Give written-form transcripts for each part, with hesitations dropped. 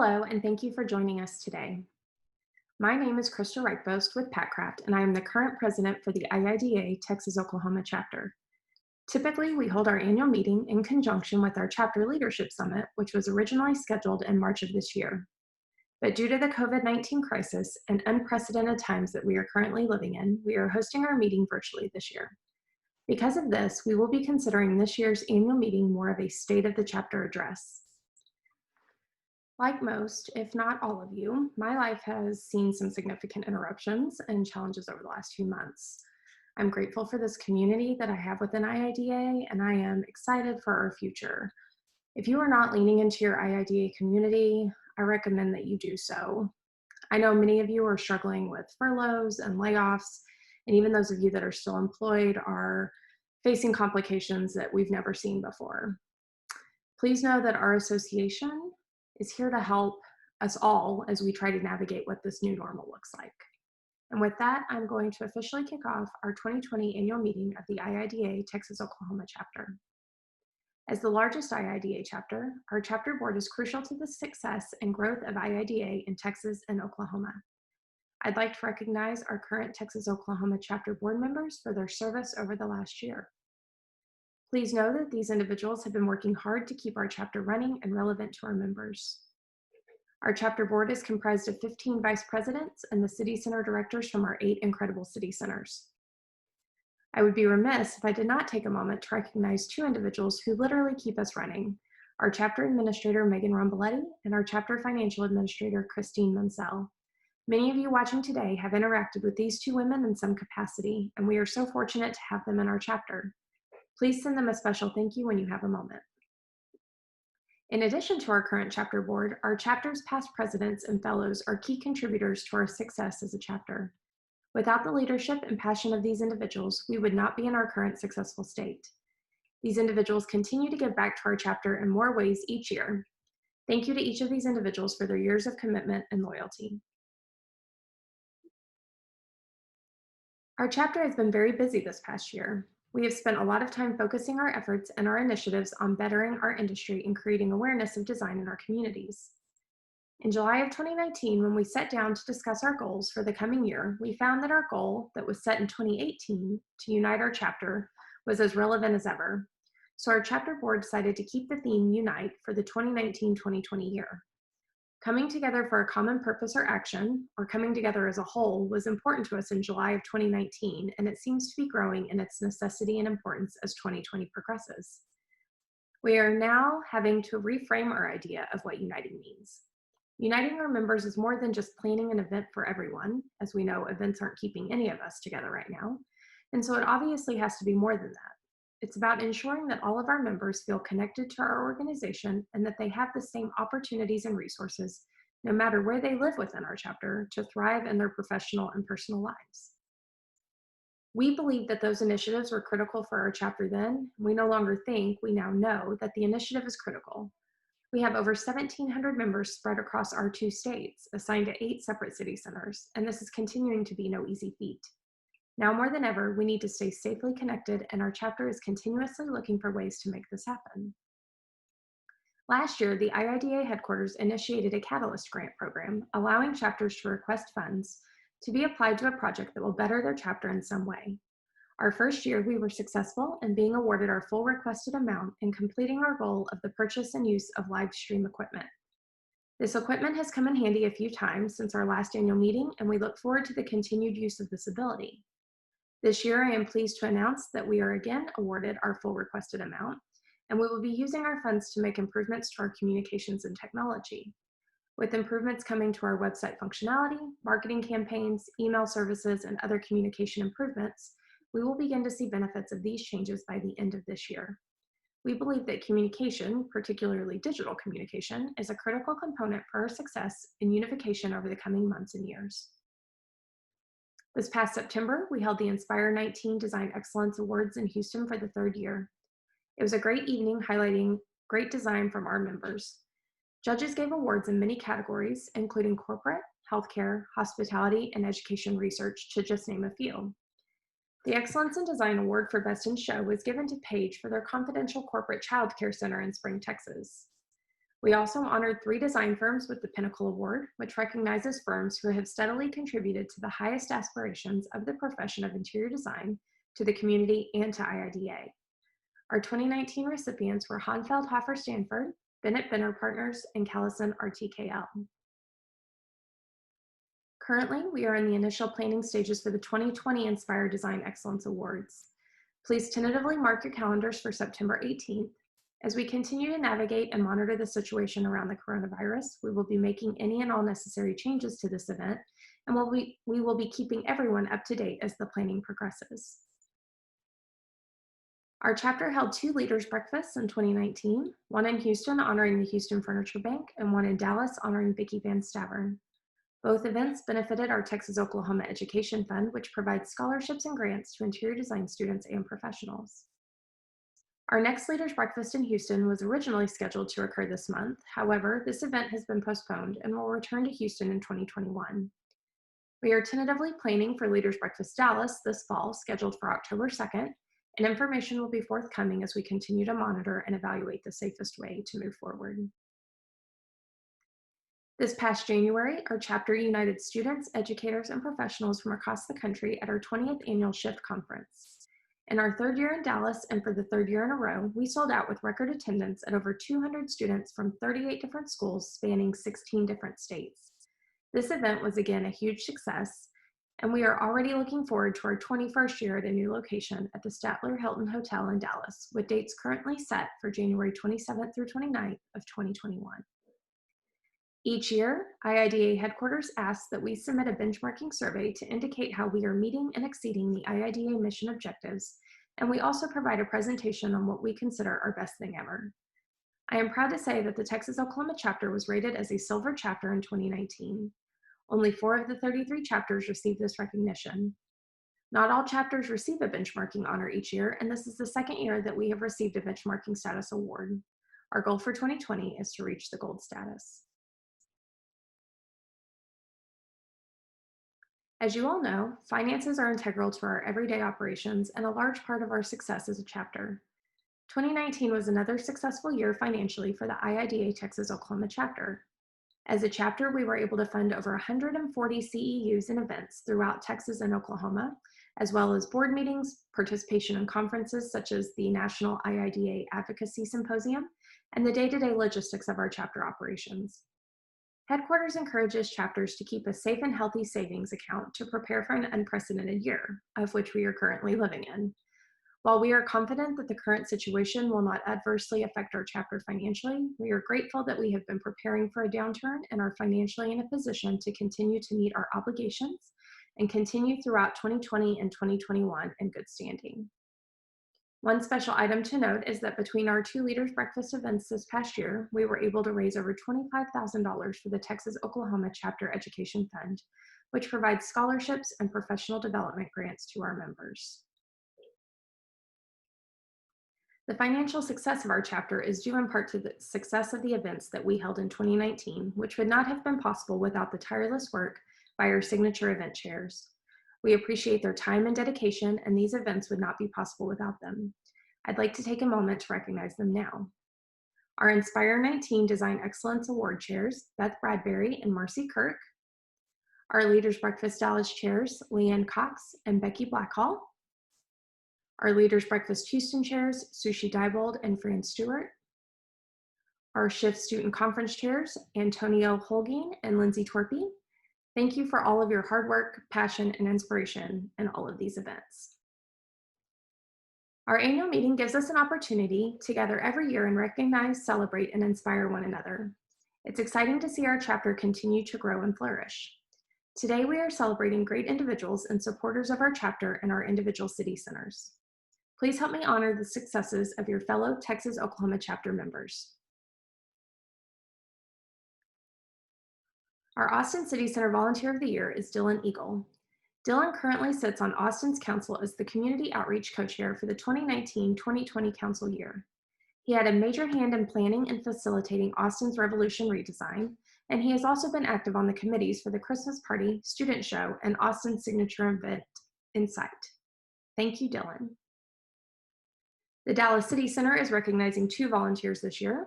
Hello, and thank you for joining us today. My name is Krista Reichbost with PACCraft, and I am the current president for the IIDA Texas Oklahoma Chapter. Typically, we hold our annual meeting in conjunction with our Chapter Leadership Summit, which was originally scheduled in March of this year. But due to the COVID-19 crisis and unprecedented times that we are currently living in, we are hosting our meeting virtually this year. Because of this, we will be considering this year's annual meeting more of a State of the Chapter address. Like most, if not all of you, my life has seen some significant interruptions and challenges over the last few months. I'm grateful for this community that I have within IIDA, and I am excited for our future. If you are not leaning into your IIDA community, I recommend that you do so. I know many of you are struggling with furloughs and layoffs, and even those of you that are still employed are facing complications that we've never seen before. Please know that our association is here to help us all as we try to navigate what this new normal looks like. And with that, I'm going to officially kick off our 2020 annual meeting of the IIDA Texas Oklahoma Chapter. As the largest IIDA chapter, our chapter board is crucial to the success and growth of IIDA in Texas and Oklahoma. I'd like to recognize our current Texas Oklahoma chapter board members for their service over the last year. Please know that these individuals have been working hard to keep our chapter running and relevant to our members. Our chapter board is comprised of 15 vice presidents and the city center directors from our 8 incredible city centers. I would be remiss if I did not take a moment to recognize 2 individuals who literally keep us running: our chapter administrator, Megan Romboletti, and our chapter financial administrator, Christine Munsell. Many of you watching today have interacted with these 2 women in some capacity, and we are so fortunate to have them in our chapter. Please send them a special thank you when you have a moment. In addition to our current chapter board, our chapter's past presidents and fellows are key contributors to our success as a chapter. Without the leadership and passion of these individuals, we would not be in our current successful state. These individuals continue to give back to our chapter in more ways each year. Thank you to each of these individuals for their years of commitment and loyalty. Our chapter has been very busy this past year. We have spent a lot of time focusing our efforts and our initiatives on bettering our industry and creating awareness of design in our communities. In July of 2019, when we sat down to discuss our goals for the coming year, we found that our goal that was set in 2018 to unite our chapter was as relevant as ever. So our chapter board decided to keep the theme Unite for the 2019-2020 year. Coming together for a common purpose or action, or coming together as a whole, was important to us in July of 2019, and it seems to be growing in its necessity and importance as 2020 progresses. We are now having to reframe our idea of what uniting means. Uniting our members is more than just planning an event for everyone. As we know, events aren't keeping any of us together right now, and so it obviously has to be more than that. It's about ensuring that all of our members feel connected to our organization and that they have the same opportunities and resources, no matter where they live within our chapter, to thrive in their professional and personal lives. We believe that those initiatives were critical for our chapter then. We no longer think, we now know that the initiative is critical. We have over 1,700 members spread across our 2 states, assigned to 8 separate city centers, and this is continuing to be no easy feat. Now more than ever, we need to stay safely connected, and our chapter is continuously looking for ways to make this happen. Last year, the IIDA headquarters initiated a Catalyst grant program, allowing chapters to request funds to be applied to a project that will better their chapter in some way. Our first year, we were successful in being awarded our full requested amount and completing our goal of the purchase and use of live stream equipment. This equipment has come in handy a few times since our last annual meeting, and we look forward to the continued use of this ability. This year, I am pleased to announce that we are again awarded our full requested amount, and we will be using our funds to make improvements to our communications and technology. With improvements coming to our website functionality, marketing campaigns, email services, and other communication improvements, we will begin to see benefits of these changes by the end of this year. We believe that communication, particularly digital communication, is a critical component for our success in unification over the coming months and years. This past September, we held the Inspire 19 Design Excellence Awards in Houston for the 3rd year. It was a great evening highlighting great design from our members. Judges gave awards in many categories, including corporate, healthcare, hospitality, and education research, to just name a few. The Excellence in Design Award for Best in Show was given to Page for their confidential corporate child care center in Spring, Texas. We also honored 3 design firms with the Pinnacle Award, which recognizes firms who have steadily contributed to the highest aspirations of the profession of interior design, to the community, and to IIDA. Our 2019 recipients were Hanfeld Hoffer Stanford, Bennett Benner Partners, and Callison RTKL. Currently, we are in the initial planning stages for the 2020 Inspire Design Excellence Awards. Please tentatively mark your calendars for September 18th. As we continue to navigate and monitor the situation around the coronavirus, we will be making any and all necessary changes to this event, and we will be keeping everyone up to date as the planning progresses. Our chapter held 2 leaders' breakfasts in 2019, one in Houston honoring the Houston Furniture Bank, and one in Dallas honoring Vicki Van Stavern. Both events benefited our Texas Oklahoma Education Fund, which provides scholarships and grants to interior design students and professionals. Our next Leaders Breakfast in Houston was originally scheduled to occur this month. However, this event has been postponed and will return to Houston in 2021. We are tentatively planning for Leaders Breakfast Dallas this fall, scheduled for October 2nd, and information will be forthcoming as we continue to monitor and evaluate the safest way to move forward. This past January, our chapter united students, educators, and professionals from across the country at our 20th annual Shift Conference. In our 3rd year in Dallas, and for the 3rd year in a row, we sold out with record attendance at over 200 students from 38 different schools spanning 16 different states. This event was again a huge success, and we are already looking forward to our 21st year at a new location at the Statler Hilton Hotel in Dallas, with dates currently set for January 27th through 29th of 2021. Each year, IIDA headquarters asks that we submit a benchmarking survey to indicate how we are meeting and exceeding the IIDA mission objectives, and we also provide a presentation on what we consider our best thing ever. I am proud to say that the Texas Oklahoma Chapter was rated as a Silver Chapter in 2019. Only 4 of the 33 chapters received this recognition. Not all chapters receive a benchmarking honor each year, and this is the 2nd year that we have received a benchmarking status award. Our goal for 2020 is to reach the gold status. As you all know, finances are integral to our everyday operations and a large part of our success as a chapter. 2019 was another successful year financially for the IIDA Texas Oklahoma Chapter. As a chapter, we were able to fund over 140 CEUs and events throughout Texas and Oklahoma, as well as board meetings, participation in conferences such as the National IIDA Advocacy Symposium, and the day-to-day logistics of our chapter operations. Headquarters encourages chapters to keep a safe and healthy savings account to prepare for an unprecedented year, of which we are currently living in. While we are confident that the current situation will not adversely affect our chapter financially, we are grateful that we have been preparing for a downturn and are financially in a position to continue to meet our obligations and continue throughout 2020 and 2021 in good standing. One special item to note is that between our 2 Leaders Breakfast events this past year, we were able to raise over $25,000 for the Texas Oklahoma Chapter Education Fund, which provides scholarships and professional development grants to our members. The financial success of our chapter is due in part to the success of the events that we held in 2019, which would not have been possible without the tireless work by our signature event chairs. We appreciate their time and dedication, and these events would not be possible without them. I'd like to take a moment to recognize them now. Our Inspire 19 Design Excellence Award chairs, Beth Bradbury and Marcy Kirk. Our Leaders Breakfast Dallas chairs, Leanne Cox and Becky Blackhall. Our Leaders Breakfast Houston chairs, Sushi Diebold and Fran Stewart. Our Shift Student Conference chairs, Antonio Holguin and Lindsay Torpy. Thank you for all of your hard work, passion, and inspiration in all of these events. Our annual meeting gives us an opportunity to gather every year and recognize, celebrate, and inspire one another. It's exciting to see our chapter continue to grow and flourish. Today, we are celebrating great individuals and supporters of our chapter in our individual city centers. Please help me honor the successes of your fellow Texas Oklahoma Chapter members. Our Austin City Center Volunteer of the Year is Dylan Eagle. Dylan currently sits on Austin's council as the Community Outreach Co-Chair for the 2019-2020 council year. He had a major hand in planning and facilitating Austin's Revolution redesign, and he has also been active on the committees for the Christmas Party, Student Show, and Austin's signature event, Insight. Thank you, Dylan. The Dallas City Center is recognizing 2 volunteers this year.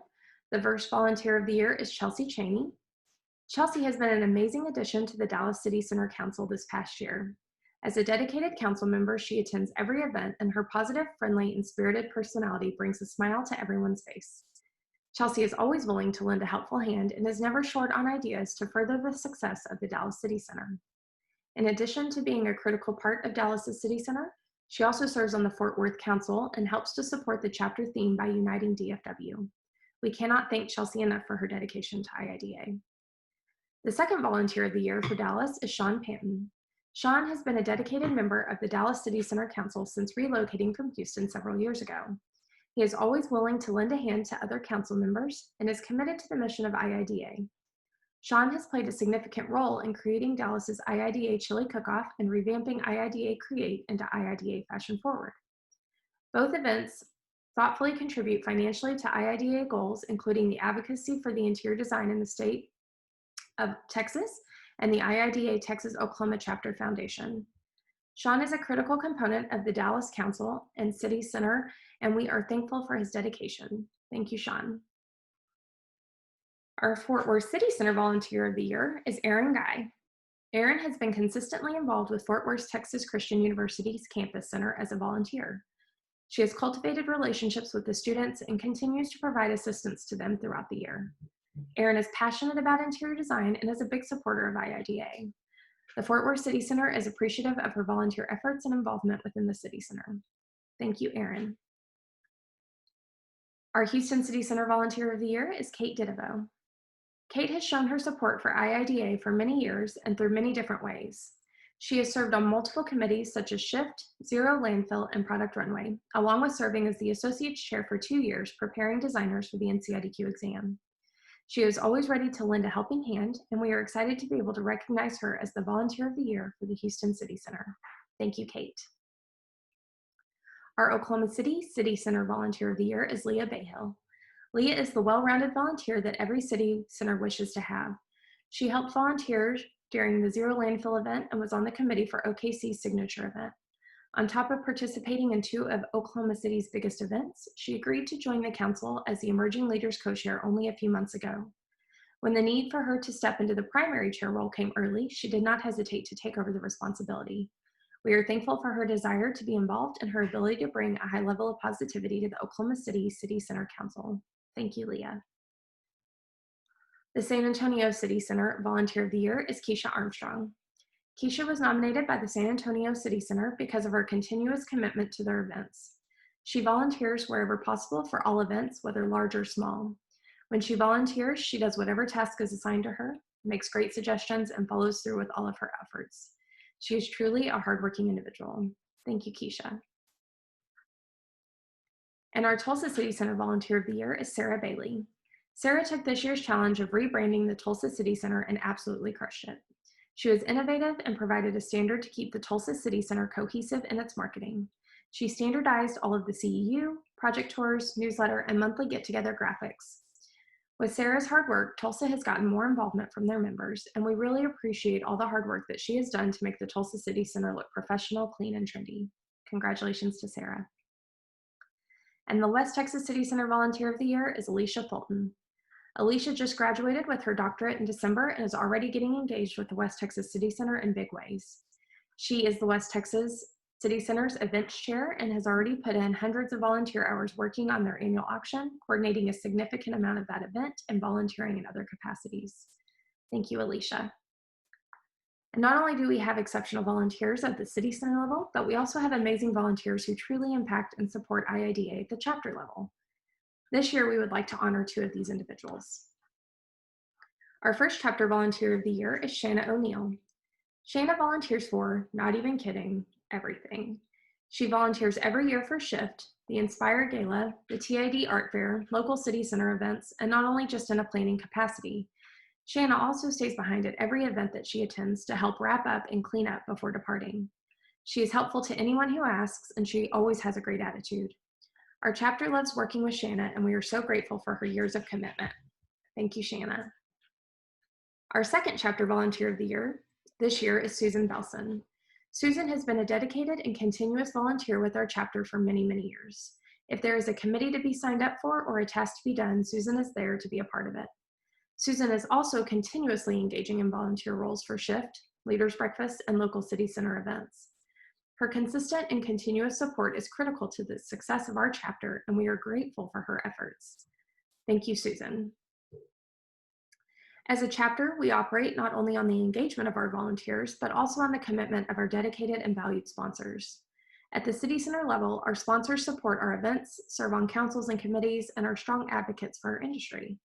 The first volunteer of the year is Chelsea Cheney. Chelsea has been an amazing addition to the Dallas City Center Council this past year. As a dedicated council member, she attends every event, and her positive, friendly, and spirited personality brings a smile to everyone's face. Chelsea is always willing to lend a helpful hand and is never short on ideas to further the success of the Dallas City Center. In addition to being a critical part of Dallas's City Center, she also serves on the Fort Worth Council and helps to support the chapter theme by uniting DFW. We cannot thank Chelsea enough for her dedication to IIDA. The second volunteer of the year for Dallas is Sean Panton. Sean has been a dedicated member of the Dallas City Center Council since relocating from Houston several years ago. He is always willing to lend a hand to other council members and is committed to the mission of IIDA. Sean has played a significant role in creating Dallas's IIDA Chili Cook-Off and revamping IIDA Create into IIDA Fashion Forward. Both events thoughtfully contribute financially to IIDA goals, including the advocacy for the interior design in the state of Texas and the IIDA Texas Oklahoma Chapter Foundation. Sean is a critical component of the Dallas Council and City Center, and we are thankful for his dedication. Thank you, Sean. Our Fort Worth City Center Volunteer of the Year is Erin Guy. Erin has been consistently involved with Fort Worth Texas Christian University's Campus Center as a volunteer. She has cultivated relationships with the students and continues to provide assistance to them throughout the year. Erin is passionate about interior design and is a big supporter of IIDA. The Fort Worth City Center is appreciative of her volunteer efforts and involvement within the City Center. Thank you, Erin. Our Houston City Center Volunteer of the Year is Kate Didevo. Kate has shown her support for IIDA for many years and through many different ways. She has served on multiple committees such as Shift, Zero Landfill, and Product Runway, along with serving as the Associate's Chair for 2 years, preparing designers for the NCIDQ exam. She is always ready to lend a helping hand, and we are excited to be able to recognize her as the Volunteer of the Year for the Houston City Center. Thank you, Kate. Our Oklahoma City City Center Volunteer of the Year is Leah Bayhill. Leah is the well-rounded volunteer that every city center wishes to have. She helped volunteers during the Zero Landfill event and was on the committee for OKC's signature event. On top of participating in 2 of Oklahoma City's biggest events, she agreed to join the council as the Emerging Leaders Co-Chair only a few months ago. When the need for her to step into the primary chair role came early, she did not hesitate to take over the responsibility. We are thankful for her desire to be involved and her ability to bring a high level of positivity to the Oklahoma City City Center Council. Thank you, Leah. The San Antonio City Center Volunteer of the Year is Keisha Armstrong. Keisha was nominated by the San Antonio City Center because of her continuous commitment to their events. She volunteers wherever possible for all events, whether large or small. When she volunteers, she does whatever task is assigned to her, makes great suggestions, and follows through with all of her efforts. She is truly a hardworking individual. Thank you, Keisha. And our Tulsa City Center Volunteer of the Year is Sarah Bailey. Sarah took this year's challenge of rebranding the Tulsa City Center and absolutely crushed it. She was innovative and provided a standard to keep the Tulsa City Center cohesive in its marketing. She standardized all of the CEU, project tours, newsletter, and monthly get-together graphics. With Sarah's hard work, Tulsa has gotten more involvement from their members, and we really appreciate all the hard work that she has done to make the Tulsa City Center look professional, clean, and trendy. Congratulations to Sarah. And the West Texas City Center Volunteer of the Year is Alicia Fulton. Alicia just graduated with her doctorate in December and is already getting engaged with the West Texas City Center in big ways. She is the West Texas City Center's events chair and has already put in hundreds of volunteer hours working on their annual auction, coordinating a significant amount of that event, and volunteering in other capacities. Thank you, Alicia. And not only do we have exceptional volunteers at the city center level, but we also have amazing volunteers who truly impact and support IIDA at the chapter level. This year, we would like to honor 2 of these individuals. Our first chapter volunteer of the year is Shanna O'Neill. Shanna volunteers for, not even kidding, everything. She volunteers every year for Shift, the Inspire Gala, the TID Art Fair, local city center events, and not only just in a planning capacity. Shanna also stays behind at every event that she attends to help wrap up and clean up before departing. She is helpful to anyone who asks, and she always has a great attitude. Our chapter loves working with Shanna, and we are so grateful for her years of commitment. Thank you, Shanna. Our second chapter volunteer of the year this year is Susan Belson. Susan has been a dedicated and continuous volunteer with our chapter for many, many years. If there is a committee to be signed up for or a task to be done, Susan is there to be a part of it. Susan is also continuously engaging in volunteer roles for Shift, Leaders Breakfast, and local city center events. Her consistent and continuous support is critical to the success of our chapter, and we are grateful for her efforts. Thank you, Susan. As a chapter, we operate not only on the engagement of our volunteers, but also on the commitment of our dedicated and valued sponsors. At the city center level, our sponsors support our events, serve on councils and committees, and are strong advocates for our industry.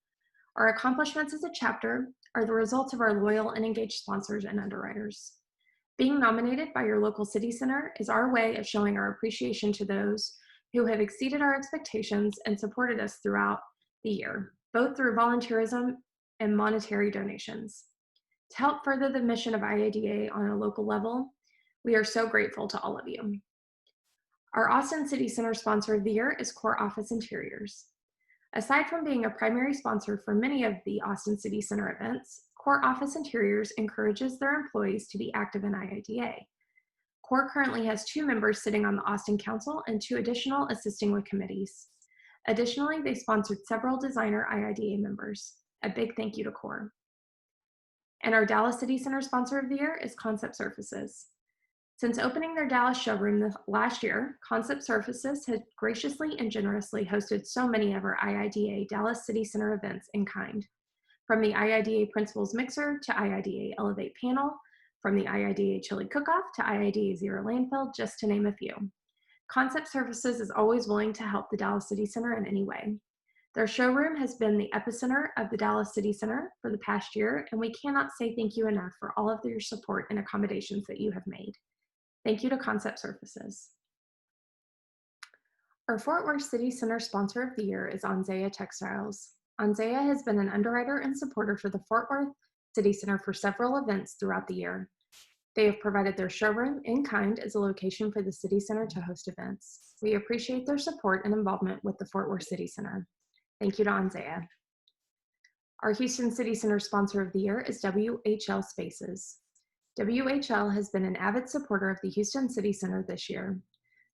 Our accomplishments as a chapter are the results of our loyal and engaged sponsors and underwriters. Being nominated by your local city center is our way of showing our appreciation to those who have exceeded our expectations and supported us throughout the year, both through volunteerism and monetary donations. To help further the mission of IIDA on a local level, we are so grateful to all of you. Our Austin City Center Sponsor of the Year is Core Office Interiors. Aside from being a primary sponsor for many of the Austin City Center events, Core Office Interiors encourages their employees to be active in IIDA. Core currently has 2 members sitting on the Austin Council and 2 additional assisting with committees. Additionally, they sponsored several designer IIDA members. A big thank you to Core. And our Dallas City Center Sponsor of the Year is Concept Surfaces. Since opening their Dallas showroom last year, Concept Surfaces has graciously and generously hosted so many of our IIDA Dallas City Center events in kind. From the IIDA Principals Mixer to IIDA Elevate Panel, from the IIDA Chili Cook-Off to IIDA Zero Landfill, just to name a few. Concept Services is always willing to help the Dallas City Center in any way. Their showroom has been the epicenter of the Dallas City Center for the past year, and we cannot say thank you enough for all of your support and accommodations that you have made. Thank you to Concept Services. Our Fort Worth City Center Sponsor of the Year is IIDA Textiles. IIDA has been an underwriter and supporter for the Fort Worth City Center for several events throughout the year. They have provided their showroom in kind as a location for the City Center to host events. We appreciate their support and involvement with the Fort Worth City Center. Thank you to IIDA. Our Houston City Center Sponsor of the Year is WHL Spaces. WHL has been an avid supporter of the Houston City Center this year.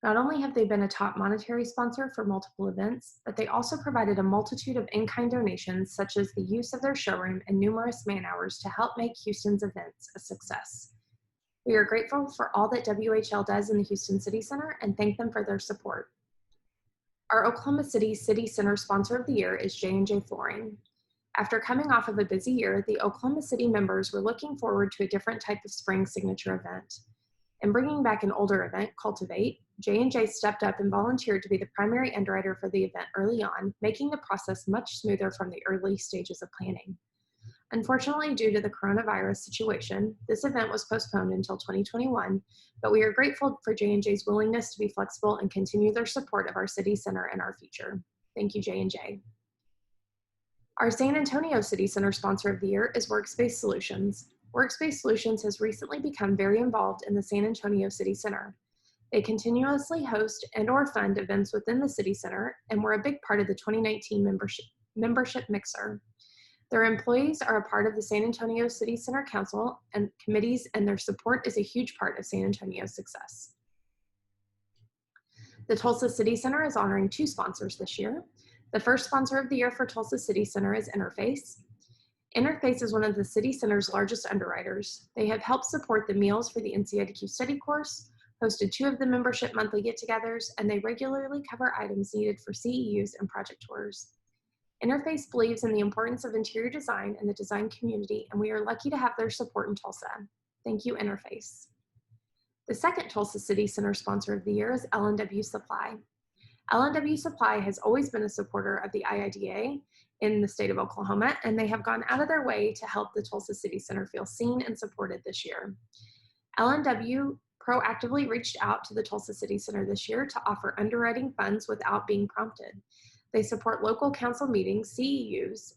Not only have they been a top monetary sponsor for multiple events, but they also provided a multitude of in-kind donations, such as the use of their showroom and numerous man-hours to help make Houston's events a success. We are grateful for all that WHL does in the Houston City Center and thank them for their support. Our Oklahoma City City Center Sponsor of the Year is J&J Flooring. After coming off of a busy year, the Oklahoma City members were looking forward to a different type of spring signature event. In bringing back an older event, Cultivate, J&J stepped up and volunteered to be the primary underwriter for the event early on, making the process much smoother from the early stages of planning. Unfortunately, due to the coronavirus situation, this event was postponed until 2021, but we are grateful for J&J's willingness to be flexible and continue their support of our city center and our future. Thank you, J&J. Our San Antonio City Center Sponsor of the Year is Workspace Solutions. Workspace Solutions has recently become very involved in the San Antonio City Center. They continuously host and/or fund events within the City Center and were a big part of the 2019 membership mixer. Their employees are a part of the San Antonio City Center Council and committees, and their support is a huge part of San Antonio's success. The Tulsa City Center is honoring 2 sponsors this year. The first Sponsor of the Year for Tulsa City Center is Interface. Interface is one of the City Center's largest underwriters. They have helped support the Meals for the NCIDQ study course, hosted 2 of the membership monthly get-togethers, and they regularly cover items needed for CEUs and project tours. Interface believes in the importance of interior design in the design community, and we are lucky to have their support in Tulsa. Thank you, Interface. The second Tulsa City Center Sponsor of the Year is L&W Supply. L&W Supply has always been a supporter of the IIDA in the state of Oklahoma, and they have gone out of their way to help the Tulsa City Center feel seen and supported this year. L&W proactively reached out to the Tulsa City Center this year to offer underwriting funds without being prompted. They support local council meetings, CEUs,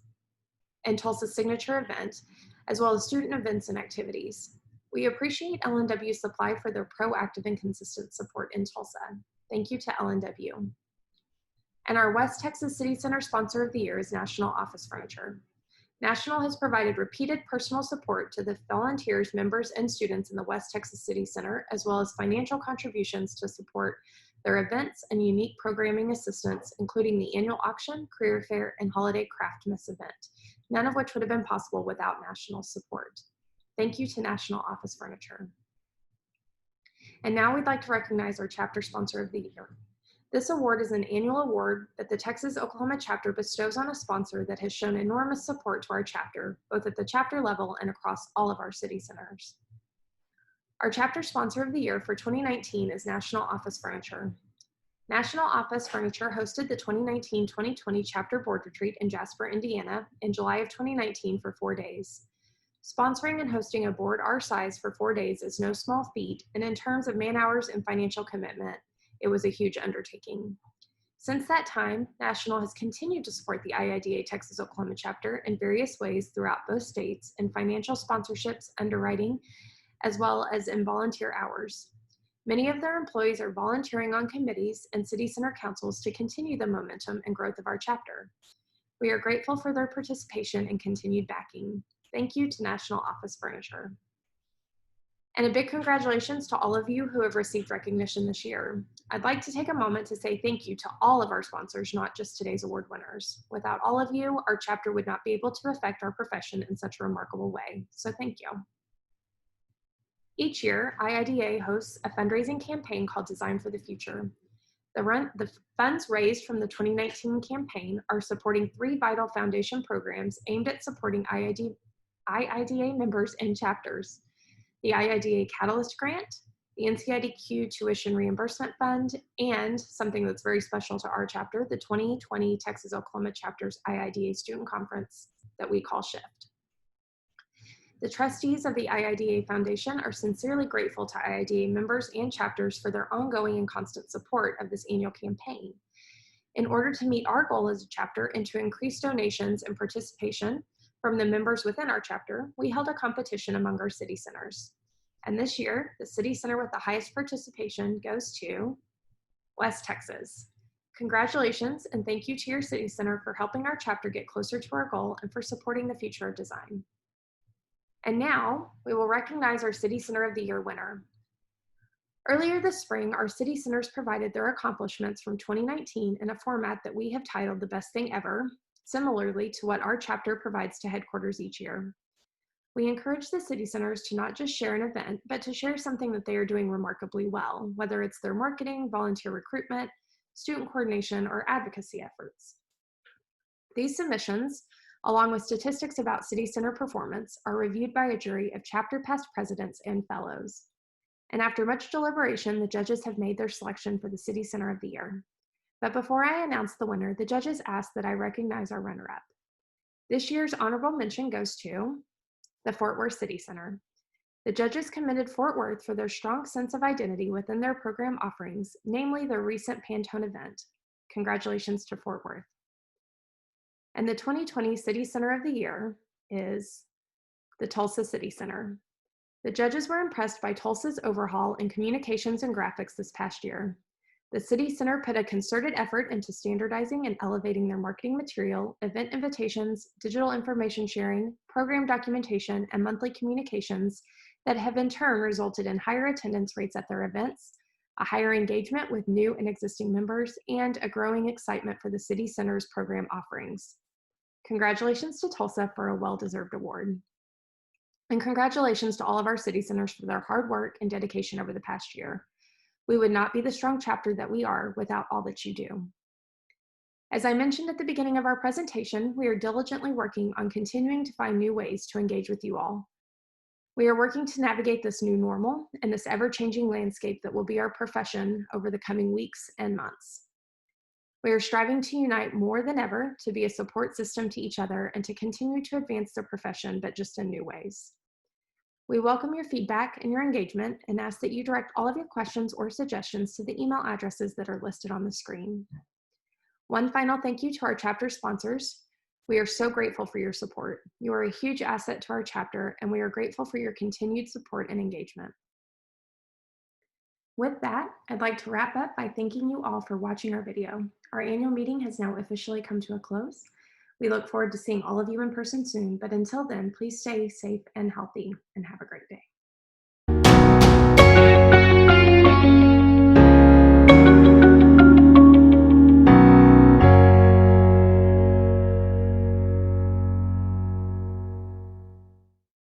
and Tulsa's signature event, as well as student events and activities. We appreciate L&W Supply for their proactive and consistent support in Tulsa. Thank you to L&W. And our West Texas City Center Sponsor of the Year is National Office Furniture. National has provided repeated personal support to the volunteers, members, and students in the West Texas City Center, as well as financial contributions to support their events, and unique programming assistance, including the annual auction, career fair, and holiday Craftmas event, none of which would have been possible without national support. Thank you to National Office Furniture. And now we'd like to recognize our chapter sponsor of the year. This award is an annual award that the Texas Oklahoma Chapter bestows on a sponsor that has shown enormous support to our chapter, both at the chapter level and across all of our city centers. Our chapter sponsor of the year for 2019 is National Office Furniture. National Office Furniture hosted the 2019-2020 chapter board retreat in Jasper, Indiana in July of 2019 for 4 days. Sponsoring and hosting a board our size for 4 days is no small feat, and in terms of man hours and financial commitment, it was a huge undertaking. Since that time, National has continued to support the IIDA Texas Oklahoma Chapter in various ways throughout both states in financial sponsorships, underwriting, as well as in volunteer hours. Many of their employees are volunteering on committees and city center councils to continue the momentum and growth of our chapter. We are grateful for their participation and continued backing. Thank you to National Office Furniture. And a big congratulations to all of you who have received recognition this year. I'd like to take a moment to say thank you to all of our sponsors, not just today's award winners. Without all of you, our chapter would not be able to affect our profession in such a remarkable way. So thank you. Each year, IIDA hosts a fundraising campaign called Design for the Future. The funds raised from the 2019 campaign are supporting 3 vital foundation programs aimed at supporting IIDA members and chapters: the IIDA Catalyst Grant, the NCIDQ Tuition Reimbursement Fund, and something that's very special to our chapter, the 2020 Texas Oklahoma Chapter's IIDA Student Conference that we call SHIFT. The trustees of the IIDA Foundation are sincerely grateful to IIDA members and chapters for their ongoing and constant support of this annual campaign. In order to meet our goal as a chapter and to increase donations and participation from the members within our chapter, we held a competition among our city centers. And this year, the city center with the highest participation goes to West Texas. Congratulations, and thank you to your city center for helping our chapter get closer to our goal and for supporting the future of design. And now we will recognize our City Center of the Year winner. Earlier this spring, our city centers provided their accomplishments from 2019 in a format that we have titled The Best Thing Ever, similarly to what our chapter provides to headquarters each year. We encourage the city centers to not just share an event, but to share something that they are doing remarkably well, whether it's their marketing, volunteer recruitment, student coordination, or advocacy efforts. These submissions, along with statistics about city center performance, are reviewed by a jury of chapter past presidents and fellows. And after much deliberation, the judges have made their selection for the City Center of the Year. But before I announce the winner, the judges ask that I recognize our runner-up. This year's honorable mention goes to the Fort Worth City Center. The judges commended Fort Worth for their strong sense of identity within their program offerings, namely their recent Pantone event. Congratulations to Fort Worth. And the 2020 City Center of the Year is the Tulsa City Center. The judges were impressed by Tulsa's overhaul in communications and graphics this past year. The City Center put a concerted effort into standardizing and elevating their marketing material, event invitations, digital information sharing, program documentation, and monthly communications that have in turn resulted in higher attendance rates at their events, a higher engagement with new and existing members, and a growing excitement for the City Center's program offerings. Congratulations to Tulsa for a well-deserved award. And congratulations to all of our city centers for their hard work and dedication over the past year. We would not be the strong chapter that we are without all that you do. As I mentioned at the beginning of our presentation, we are diligently working on continuing to find new ways to engage with you all. We are working to navigate this new normal and this ever-changing landscape that will be our profession over the coming weeks and months. We are striving to unite more than ever to be a support system to each other and to continue to advance the profession, but just in new ways. We welcome your feedback and your engagement and ask that you direct all of your questions or suggestions to the email addresses that are listed on the screen. One final thank you to our chapter sponsors. We are so grateful for your support. You are a huge asset to our chapter, and we are grateful for your continued support and engagement. With that, I'd like to wrap up by thanking you all for watching our video. Our annual meeting has now officially come to a close. We look forward to seeing all of you in person soon, but until then, please stay safe and healthy and have a great day.